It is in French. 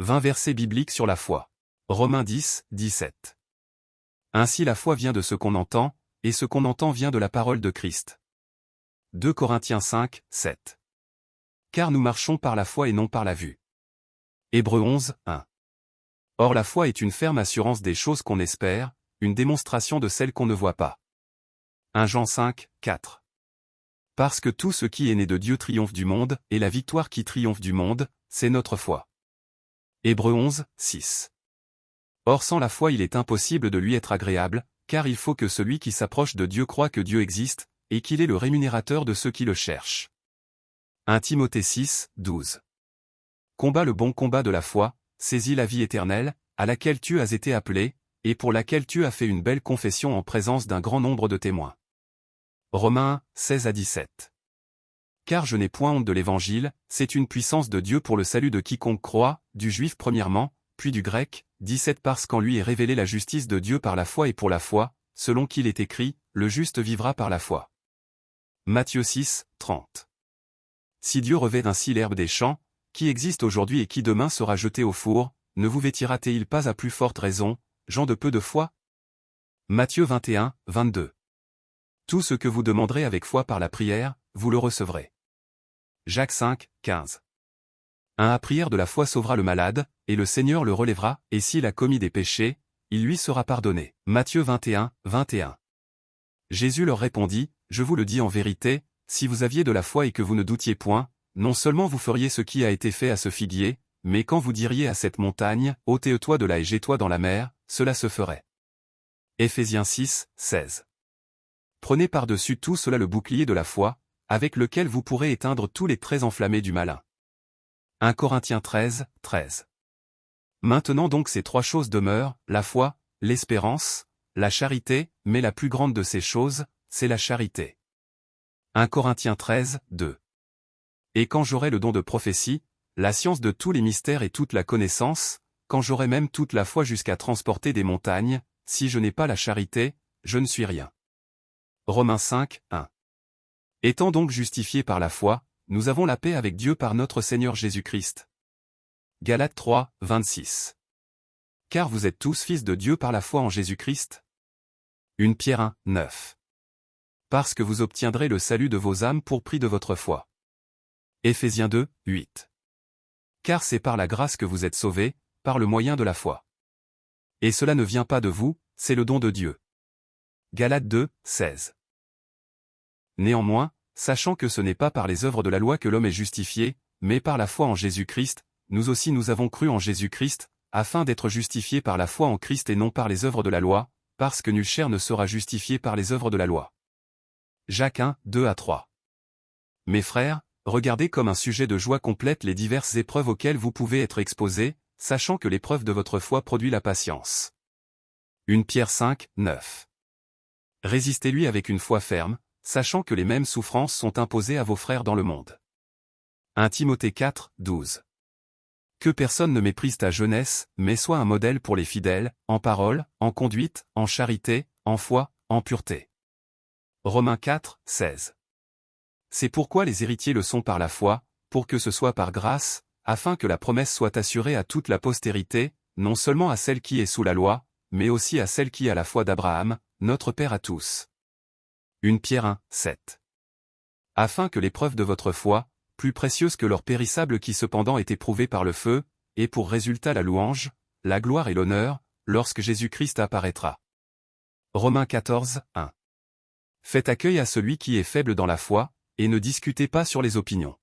20 versets bibliques sur la foi. Romains 10, 17. Ainsi la foi vient de ce qu'on entend, et ce qu'on entend vient de la parole de Christ. 2 Corinthiens 5, 7. Car nous marchons par la foi et non par la vue. Hébreux 11, 1. Or la foi est une ferme assurance des choses qu'on espère, une démonstration de celles qu'on ne voit pas. 1 Jean 5, 4. Parce que tout ce qui est né de Dieu triomphe du monde, et la victoire qui triomphe du monde, c'est notre foi. Hébreux 11, 6. Or sans la foi il est impossible de lui être agréable, car il faut que celui qui s'approche de Dieu croie que Dieu existe, et qu'il est le rémunérateur de ceux qui le cherchent. 1 Timothée 6, 12. Combat le bon combat de la foi, saisis la vie éternelle, à laquelle tu as été appelé, et pour laquelle tu as fait une belle confession en présence d'un grand nombre de témoins. Romains 1, 16 à 17. Car je n'ai point honte de l'Évangile, c'est une puissance de Dieu pour le salut de quiconque croit, du juif premièrement, puis du grec, 17 parce qu'en lui est révélée la justice de Dieu par la foi et pour la foi, selon qu'il est écrit, le juste vivra par la foi. Matthieu 6, 30. Si Dieu revêt ainsi l'herbe des champs, qui existe aujourd'hui et qui demain sera jetée au four, ne vous vêtira-t-il pas à plus forte raison, gens de peu de foi? Matthieu 21, 22. Tout ce que vous demanderez avec foi par la prière, vous le recevrez. Jacques 5, 15. Un prière de la foi sauvera le malade, et le Seigneur le relèvera, et s'il a commis des péchés, il lui sera pardonné. Matthieu 21, 21. Jésus leur répondit, je vous le dis en vérité, si vous aviez de la foi et que vous ne doutiez point, non seulement vous feriez ce qui a été fait à ce figuier, mais quand vous diriez à cette montagne, ôte-toi de là et jette-toi dans la mer, cela se ferait. Éphésiens 6, 16. Prenez par-dessus tout cela le bouclier de la foi, avec lequel vous pourrez éteindre tous les traits enflammés du malin. 1 Corinthiens 13, 13. Maintenant donc ces trois choses demeurent, la foi, l'espérance, la charité, mais la plus grande de ces choses, c'est la charité. 1 Corinthiens 13, 2. Et quand j'aurai le don de prophétie, la science de tous les mystères et toute la connaissance, quand j'aurai même toute la foi jusqu'à transporter des montagnes, si je n'ai pas la charité, je ne suis rien. Romains 5, 1. Étant donc justifiés par la foi, nous avons la paix avec Dieu par notre Seigneur Jésus-Christ. Galates 3, 26. Car vous êtes tous fils de Dieu par la foi en Jésus-Christ. 1 Pierre 1, 9. Parce que vous obtiendrez le salut de vos âmes pour prix de votre foi. Éphésiens 2, 8. Car c'est par la grâce que vous êtes sauvés, par le moyen de la foi. Et cela ne vient pas de vous, c'est le don de Dieu. Galates 2, 16. Néanmoins, sachant que ce n'est pas par les œuvres de la loi que l'homme est justifié, mais par la foi en Jésus-Christ, nous aussi nous avons cru en Jésus-Christ, afin d'être justifiés par la foi en Christ et non par les œuvres de la loi, parce que nul chair ne sera justifié par les œuvres de la loi. Jacques 1, 2 à 3. Mes frères, regardez comme un sujet de joie complète les diverses épreuves auxquelles vous pouvez être exposés, sachant que l'épreuve de votre foi produit la patience. 1 Pierre 5, 9. Résistez-lui avec une foi ferme, sachant que les mêmes souffrances sont imposées à vos frères dans le monde. 1 Timothée 4, 12. Que personne ne méprise ta jeunesse, mais sois un modèle pour les fidèles, en parole, en conduite, en charité, en foi, en pureté. Romains 4, 16. C'est pourquoi les héritiers le sont par la foi, pour que ce soit par grâce, afin que la promesse soit assurée à toute la postérité, non seulement à celle qui est sous la loi, mais aussi à celle qui a la foi d'Abraham, notre Père à tous. 1 Pierre 1, 7. Afin que l'épreuve de votre foi, plus précieuse que l'or périssable qui cependant est éprouvé par le feu, ait pour résultat la louange, la gloire et l'honneur, lorsque Jésus-Christ apparaîtra. Romains 14, 1. Faites accueil à celui qui est faible dans la foi, et ne discutez pas sur les opinions.